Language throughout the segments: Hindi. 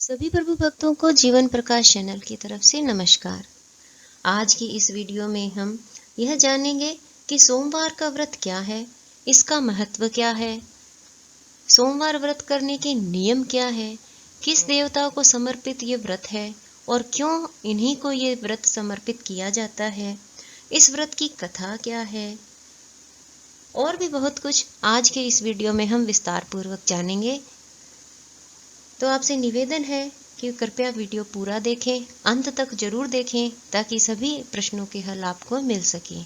सभी प्रभु भक्तों को जीवन प्रकाश चैनल की तरफ से नमस्कार। आज की इस वीडियो में हम यह जानेंगे कि सोमवार का व्रत क्या है, इसका महत्व क्या है, सोमवार व्रत करने के नियम क्या है, किस देवता को समर्पित ये व्रत है और क्यों इन्हीं को ये व्रत समर्पित किया जाता है, इस व्रत की कथा क्या है और भी बहुत कुछ आज के इस वीडियो में हम विस्तार पूर्वक जानेंगे। तो आपसे निवेदन है कि कृपया वीडियो पूरा देखें, अंत तक जरूर देखें ताकि सभी प्रश्नों के हल आपको मिल सके।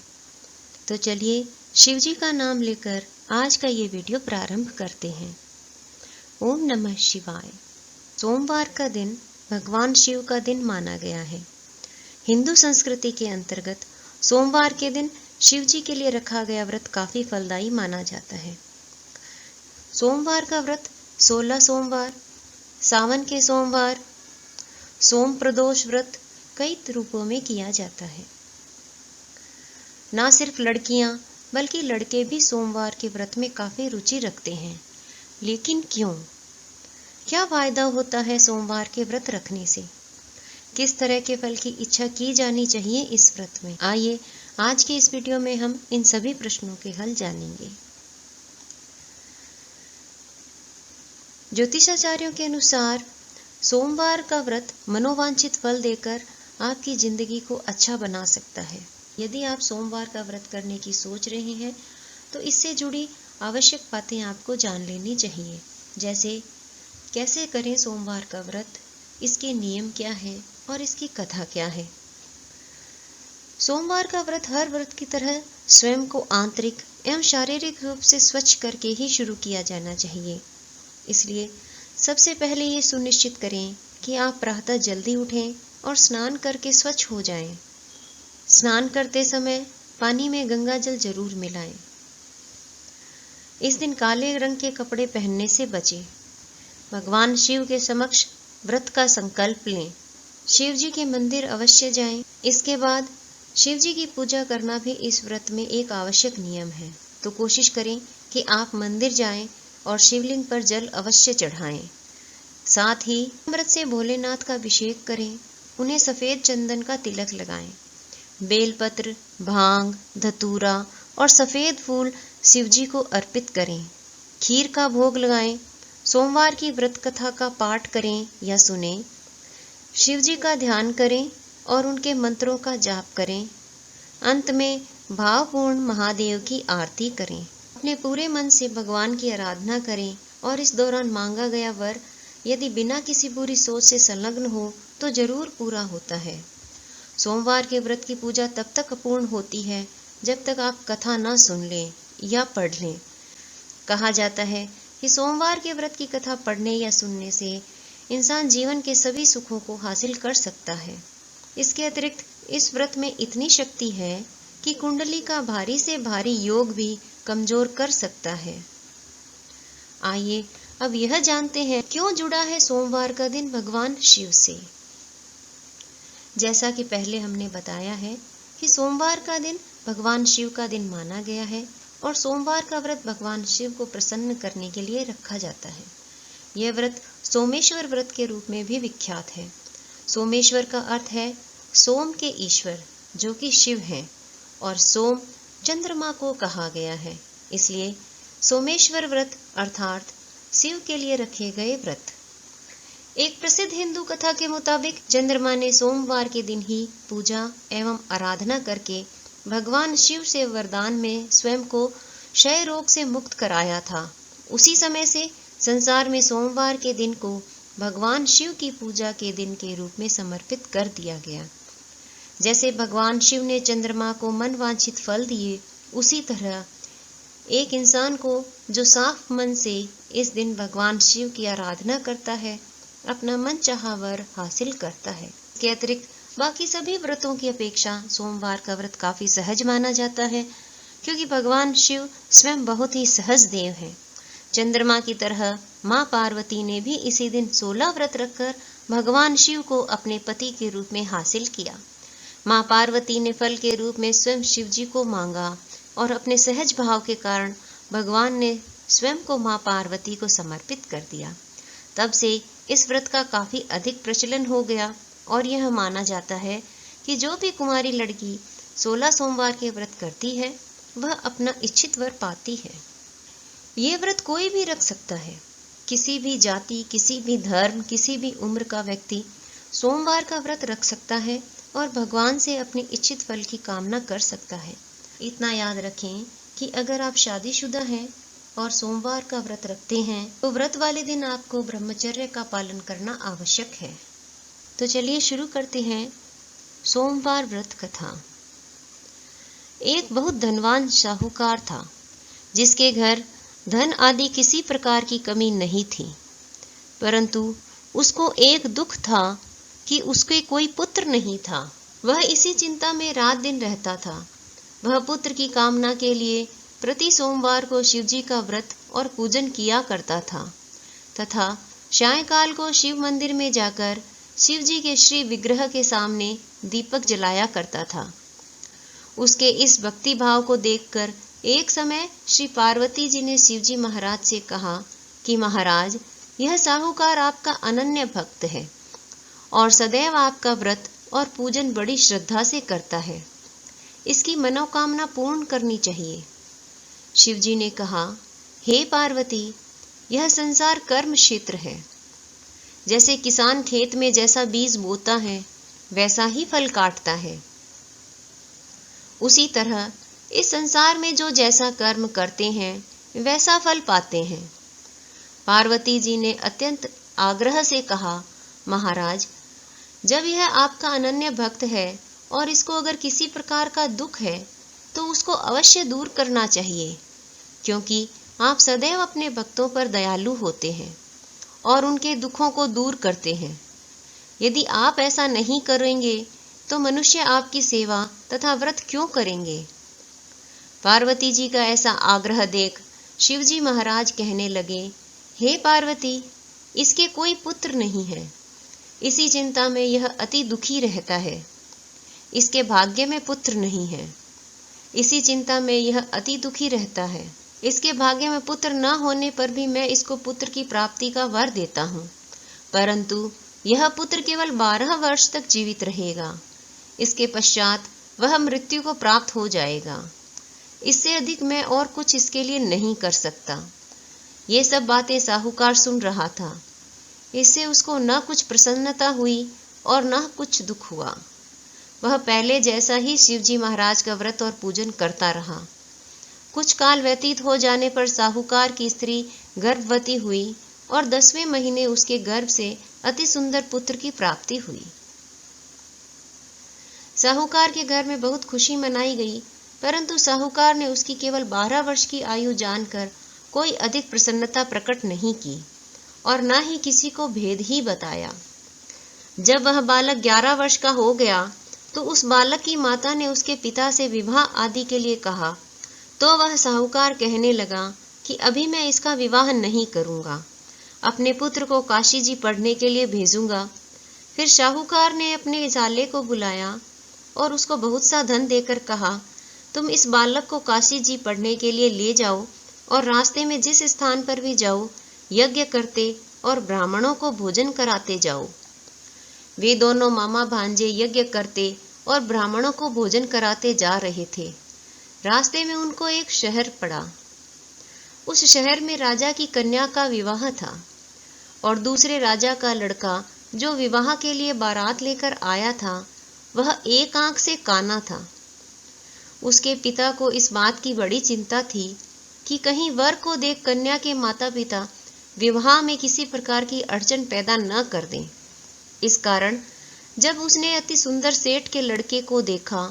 तो चलिए शिव जी का नाम लेकर आज का ये वीडियो प्रारंभ करते हैं। ओम नमः शिवाय। सोमवार का दिन भगवान शिव का दिन माना गया है। हिंदू संस्कृति के अंतर्गत सोमवार के दिन शिव जी के लिए रखा गया व्रत काफी फलदायी माना जाता है। सोमवार का व्रत 16 सोमवार, सावन के सोमवार, सोम प्रदोष व्रत कई रूपों में किया जाता है। ना सिर्फ लड़कियां बल्कि लड़के भी सोमवार के व्रत में काफी रुचि रखते हैं। लेकिन क्यों? क्या फायदा होता है सोमवार के व्रत रखने से? किस तरह के फल की इच्छा की जानी चाहिए इस व्रत में? आइए आज के इस वीडियो में हम इन सभी प्रश्नों के हल जानेंगे। ज्योतिषाचार्यों के अनुसार सोमवार का व्रत मनोवांछित फल देकर आपकी जिंदगी को अच्छा बना सकता है। यदि आप सोमवार का व्रत करने की सोच रहे हैं तो इससे जुड़ी आवश्यक बातें आपको जान लेनी चाहिए। जैसे कैसे करें सोमवार का व्रत, इसके नियम क्या है और इसकी कथा क्या है। सोमवार का व्रत हर व्रत की तरह स्वयं को आंतरिक एवं शारीरिक रूप से स्वच्छ करके ही शुरू किया जाना चाहिए। इसलिए सबसे पहले ये सुनिश्चित करें कि आप प्रातः जल्दी उठें और स्नान करके स्वच्छ हो जाएं। स्नान करते समय पानी में गंगा जल जरूर मिलाएं। इस दिन काले रंग के कपड़े पहनने से बचें। भगवान शिव के समक्ष व्रत का संकल्प लें। शिव जी के मंदिर अवश्य जाएं। इसके बाद शिव जी की पूजा करना भी इस व्रत में एक आवश्यक नियम है। तो कोशिश करें कि आप मंदिर जाएं और शिवलिंग पर जल अवश्य चढ़ाएं। साथ ही अमृत से भोलेनाथ का अभिषेक करें। उन्हें सफेद चंदन का तिलक लगाएं। बेलपत्र, भांग, धतूरा और सफेद फूल शिव जी को अर्पित करें। खीर का भोग लगाएं। सोमवार की व्रत कथा का पाठ करें या सुनें। शिव जी का ध्यान करें और उनके मंत्रों का जाप करें। अंत में भावपूर्ण महादेव की आरती करें। अपने पूरे मन से भगवान की आराधना करें और इस दौरान मांगा गया वर यदि बिना किसी बुरी सोच से संलग्न हो तो जरूर पूरा होता है। सोमवार के व्रत की पूजा तब तक अपूर्ण होती है जब तक आप कथा न सुन लें या पढ़ लें। कहा जाता है कि सोमवार के व्रत की कथा पढ़ने या सुनने से इंसान जीवन के सभी सुखों को हासिल कर सकता है। इसके अतिरिक्त इस व्रत में इतनी शक्ति है कि कुंडली का भारी से भारी योग भी कमजोर कर सकता है। आइए अब यह जानते हैं क्यों जुड़ा है सोमवार का दिन भगवान शिव से। जैसा कि पहले हमने बताया है कि सोमवार का दिन भगवान शिव का दिन माना गया है और सोमवार का व्रत भगवान शिव को प्रसन्न करने के लिए रखा जाता है। यह व्रत सोमेश्वर व्रत के रूप में भी विख्यात है। सोमेश्वर का अर्थ है सोम के ईश्वर, जो कि शिव हैं, और सोम चंद्रमा को कहा गया है। इसलिए सोमेश्वर व्रत अर्थात शिव के लिए रखे गए व्रत। एक प्रसिद्ध हिंदू कथा के मुताबिक चंद्रमा ने सोमवार के दिन ही पूजा एवं आराधना करके भगवान शिव से वरदान में स्वयं को क्षय रोग से मुक्त कराया था। उसी समय से संसार में सोमवार के दिन को भगवान शिव की पूजा के दिन के रूप में समर्पित कर दिया गया। जैसे भगवान शिव ने चंद्रमा को मनवांछित फल दिए, उसी तरह एक इंसान को जो साफ मन से इस दिन भगवान शिव की आराधना करता है, अपना मन चाहा वर हासिल करता है। इसके अतिरिक्त बाकी सभी व्रतों की अपेक्षा सोमवार का व्रत काफी सहज माना जाता है, क्योंकि भगवान शिव स्वयं बहुत ही सहज देव हैं। चंद्रमा की तरह माँ पार्वती ने भी इसी दिन 16 व्रत रखकर भगवान शिव को अपने पति के रूप में हासिल किया। माँ पार्वती ने फल के रूप में स्वयं शिव जी को मांगा और अपने सहज भाव के कारण भगवान ने स्वयं को माँ पार्वती को समर्पित कर दिया। तब से इस व्रत का काफी अधिक प्रचलन हो गया और यह माना जाता है कि जो भी कुंवारी लड़की 16 सोमवार के व्रत करती है वह अपना इच्छित वर पाती है। ये व्रत कोई भी रख सकता है। किसी भी जाति, किसी भी धर्म, किसी भी उम्र का व्यक्ति सोमवार का व्रत रख सकता है और भगवान से अपने इच्छित फल की कामना कर सकता है। इतना याद रखें कि अगर आप शादीशुदा हैं और सोमवार का व्रत रखते हैं तो व्रत वाले दिन आपको ब्रह्मचर्य का पालन करना आवश्यक है। तो चलिए शुरू करते हैं सोमवार व्रत कथा। एक बहुत धनवान साहूकार था जिसके घर धन आदि किसी प्रकार की कमी नहीं थी, परंतु उसको एक दुख था कि उसके कोई पुत्र नहीं था। वह इसी चिंता में रात दिन रहता था। वह पुत्र की कामना के लिए प्रति सोमवार को शिवजी का व्रत और पूजन किया करता था तथा सायंकाल को शिव मंदिर में जाकर शिवजी के श्री विग्रह के सामने दीपक जलाया करता था। उसके इस भक्ति भाव को देखकर एक समय श्री पार्वती जी ने शिवजी महाराज से कहा कि महाराज, यह साहूकार आपका अनन्य भक्त है और सदैव आपका व्रत और पूजन बड़ी श्रद्धा से करता है। इसकी मनोकामना पूर्ण करनी चाहिए। शिवजी ने कहा, हे पार्वती, यह संसार कर्म क्षेत्र है। जैसे किसान खेत में जैसा बीज बोता है वैसा ही फल काटता है, उसी तरह इस संसार में जो जैसा कर्म करते हैं वैसा फल पाते हैं। पार्वती जी ने अत्यंत आग्रह से कहा, महाराज, जब यह आपका अनन्य भक्त है और इसको अगर किसी प्रकार का दुख है तो उसको अवश्य दूर करना चाहिए, क्योंकि आप सदैव अपने भक्तों पर दयालु होते हैं और उनके दुखों को दूर करते हैं। यदि आप ऐसा नहीं करेंगे तो मनुष्य आपकी सेवा तथा व्रत क्यों करेंगे? पार्वती जी का ऐसा आग्रह देख शिवजी महाराज कहने लगे, हे पार्वती, इसके कोई पुत्र नहीं है। इसी चिंता में यह अति दुखी रहता है। इसके भाग्य में पुत्र नहीं है। इसी चिंता में यह अति दुखी रहता है। इसके भाग्य में पुत्र न होने पर भी मैं इसको पुत्र की प्राप्ति का वर देता हूँ, परंतु यह पुत्र केवल 12 वर्ष तक जीवित रहेगा। इसके पश्चात वह मृत्यु को प्राप्त हो जाएगा। इससे अधिक मैं और कुछ इसके लिए नहीं कर सकता। ये सब बातें साहूकार सुन रहा था। इससे उसको न कुछ प्रसन्नता हुई और न कुछ दुख हुआ। वह पहले जैसा ही शिवजी महाराज का व्रत और पूजन करता रहा। कुछ काल व्यतीत हो जाने पर साहूकार की स्त्री गर्भवती हुई और 10वें महीने उसके गर्भ से अति सुंदर पुत्र की प्राप्ति हुई। साहूकार के घर में बहुत खुशी मनाई गई, परंतु साहूकार ने उसकी केवल 12 वर्ष की आयु जानकर कोई अधिक प्रसन्नता प्रकट नहीं की और न ही किसी को भेद ही बताया। जब वह बालक 11 वर्ष का हो गया तो उस बालक की माता ने उसके पिता से विवाह आदि के लिए कहा, तो वह साहूकार कहने लगा कि अभी मैं इसका विवाह नहीं करूंगा, अपने पुत्र को काशी जी पढ़ने के लिए भेजूंगा। फिर साहूकार ने अपने साले को बुलाया और उसको बहुत सा धन देकर कहा, तुम इस बालक को काशी जी पढ़ने के लिए ले जाओ और रास्ते में जिस स्थान पर भी जाओ यज्ञ करते और ब्राह्मणों को भोजन कराते जाओ। वे दोनों मामा भांजे यज्ञ करते और ब्राह्मणों को भोजन कराते जा रहे थे। रास्ते में उनको एक शहर पड़ा। उस शहर में राजा की कन्या का विवाह था और दूसरे राजा का लड़का जो विवाह के लिए बारात लेकर आया था वह एक आंख से काना था। उसके पिता को इस बात की बड़ी चिंता थी कि कहीं वर को देख कन्या के माता पिता विवाह में किसी प्रकार की अड़चन पैदा न कर दें। इस कारण जब उसने अति सुंदर सेठ के लड़के को देखा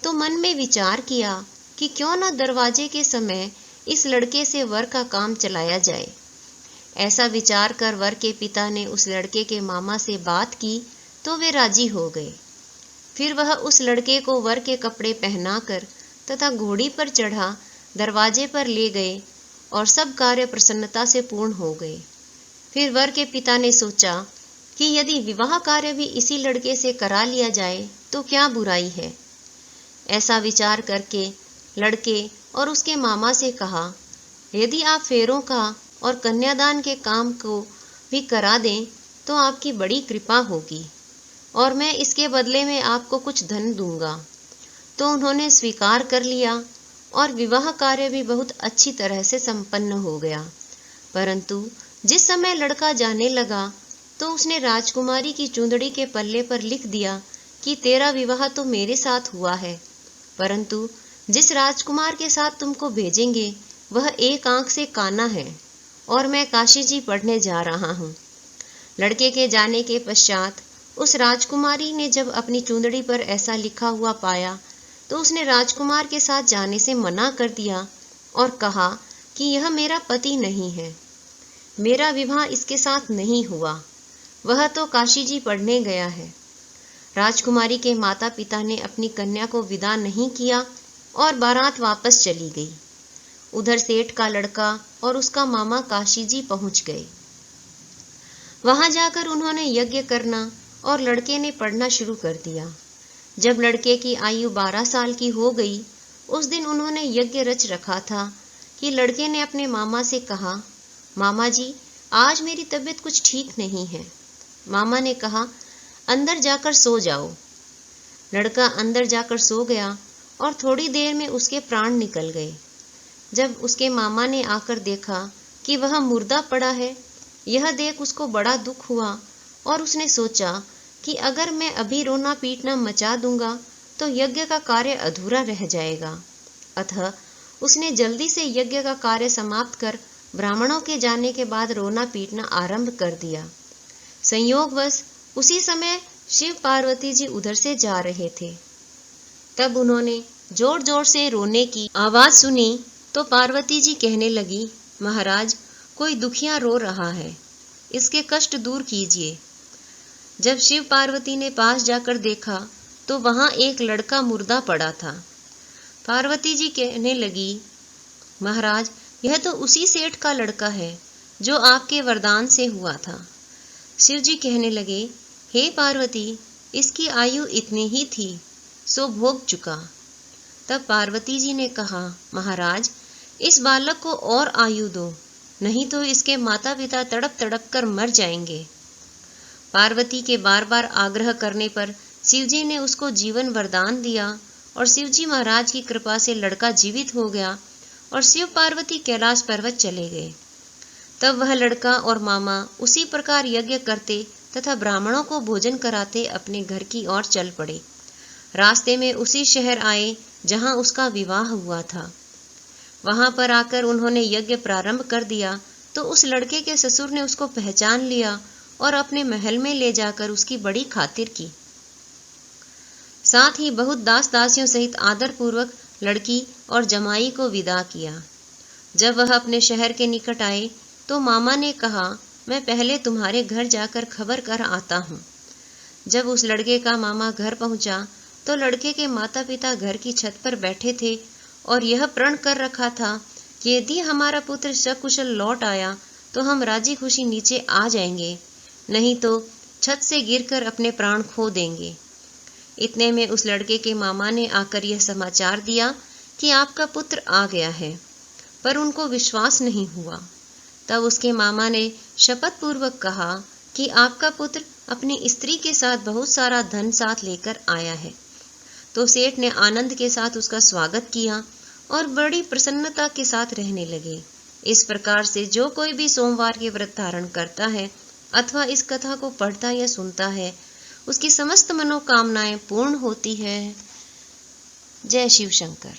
तो मन में विचार किया कि क्यों न दरवाजे के समय इस लड़के से वर का काम चलाया जाए। ऐसा विचार कर वर के पिता ने उस लड़के के मामा से बात की तो वे राजी हो गए। फिर वह उस लड़के को वर के कपड़े पहनाकर तथा घोड़ी पर चढ़ा दरवाजे पर ले गए और सब कार्य प्रसन्नता से पूर्ण हो गए। फिर वर के पिता ने सोचा कि यदि विवाह कार्य भी इसी लड़के से करा लिया जाए तो क्या बुराई है। ऐसा विचार करके लड़के और उसके मामा से कहा, यदि आप फेरों का और कन्यादान के काम को भी करा दें तो आपकी बड़ी कृपा होगी और मैं इसके बदले में आपको कुछ धन दूंगा। तो उन्होंने स्वीकार कर लिया और विवाह कार्य भी बहुत अच्छी तरह से संपन्न हो गया। परंतु जिस समय लड़का जाने लगा तो उसने राजकुमारी की चूंदड़ी के पल्ले पर लिख दिया कि तेरा विवाह तो मेरे साथ हुआ है, परंतु जिस राजकुमार के साथ तुमको भेजेंगे वह एक आंख से काना है और मैं काशी जी पढ़ने जा रहा हूँ। लड़के के जाने के पश्चात उस राजकुमारी ने जब अपनी चूंदड़ी पर ऐसा लिखा हुआ पाया तो उसने राजकुमार के साथ जाने से मना कर दिया और कहा कि यह मेरा पति नहीं है, मेरा विवाह इसके साथ नहीं हुआ, वह तो काशी जी पढ़ने गया है। राजकुमारी के माता पिता ने अपनी कन्या को विदा नहीं किया और बारात वापस चली गई। उधर सेठ का लड़का और उसका मामा काशी जी पहुंच गए। वहां जाकर उन्होंने यज्ञ करना और लड़के ने पढ़ना शुरू कर दिया। जब लड़के की आयु 12 साल की हो गई, उस दिन उन्होंने यज्ञ रच रखा था कि लड़के ने अपने मामा से कहा, मामा जी आज मेरी तबीयत कुछ ठीक नहीं है। मामा ने कहा, अंदर जाकर सो जाओ। लड़का अंदर जाकर सो गया और थोड़ी देर में उसके प्राण निकल गए। जब उसके मामा ने आकर देखा कि वह मुर्दा पड़ा है, यह देख उसको बड़ा दुख हुआ और उसने सोचा कि अगर मैं अभी रोना पीटना मचा दूंगा तो यज्ञ का कार्य अधूरा रह जाएगा। अतः उसने जल्दी से यज्ञ का कार्य समाप्त कर ब्राह्मणों के जाने के बाद रोना पीटना आरंभ कर दिया। संयोगवश उसी समय शिव पार्वती जी उधर से जा रहे थे। तब उन्होंने जोर जोर से रोने की आवाज सुनी तो पार्वती जी कहने लगी, महाराज कोई दुखिया रो रहा है, इसके कष्ट दूर कीजिए। जब शिव पार्वती ने पास जाकर देखा तो वहां एक लड़का मुर्दा पड़ा था। पार्वती जी कहने लगी, महाराज यह तो उसी सेठ का लड़का है जो आपके वरदान से हुआ था। शिव जी कहने लगे, हे पार्वती इसकी आयु इतनी ही थी, सो भोग चुका। तब पार्वती जी ने कहा, महाराज इस बालक को और आयु दो, नहीं तो इसके माता पिता तड़प तड़प कर मर जाएंगे। पार्वती के बार बार आग्रह करने पर शिवजी ने उसको जीवन वरदान दिया और शिवजी महाराज की कृपा से लड़का जीवित हो गया और शिव पार्वती कैलाश पर्वत चले गए। तब वह लड़का और मामा उसी प्रकार यज्ञ करते तथा ब्राह्मणों को भोजन कराते अपने घर की ओर चल पड़े। रास्ते में उसी शहर आए जहां उसका विवाह हुआ था। वहां पर आकर उन्होंने यज्ञ प्रारंभ कर दिया तो उस लड़के के ससुर ने उसको पहचान लिया और अपने महल में ले जाकर उसकी बड़ी खातिर की। साथ ही बहुत दास दासियों सहित आदर पूर्वक लड़की और जमाई को विदा किया। जब वह अपने शहर के निकट आए तो मामा ने कहा, मैं पहले तुम्हारे घर जाकर खबर कर आता हूँ। जब उस लड़के का मामा घर पहुंचा तो लड़के के माता पिता घर की छत पर बैठे थे और यह प्रण कर रखा था कि यदि हमारा पुत्र सकुशल लौट आया तो हम राजी खुशी नीचे आ जाएंगे, नहीं तो छत से गिरकर अपने प्राण खो देंगे। इतने में उस लड़के के मामा ने आकर यह समाचार दिया कि आपका पुत्र आ गया है, पर उनको विश्वास नहीं हुआ। तब उसके मामा ने शपथ पूर्वक कहा कि आपका पुत्र अपनी स्त्री के साथ बहुत सारा धन साथ लेकर आया है। तो सेठ ने आनंद के साथ उसका स्वागत किया और बड़ी प्रसन्नता के साथ रहने लगे। इस प्रकार से जो कोई भी सोमवार के व्रत धारण करता है अथवा इस कथा को पढ़ता या सुनता है, उसकी समस्त मनोकामनाएं पूर्ण होती है। जय शिव शंकर।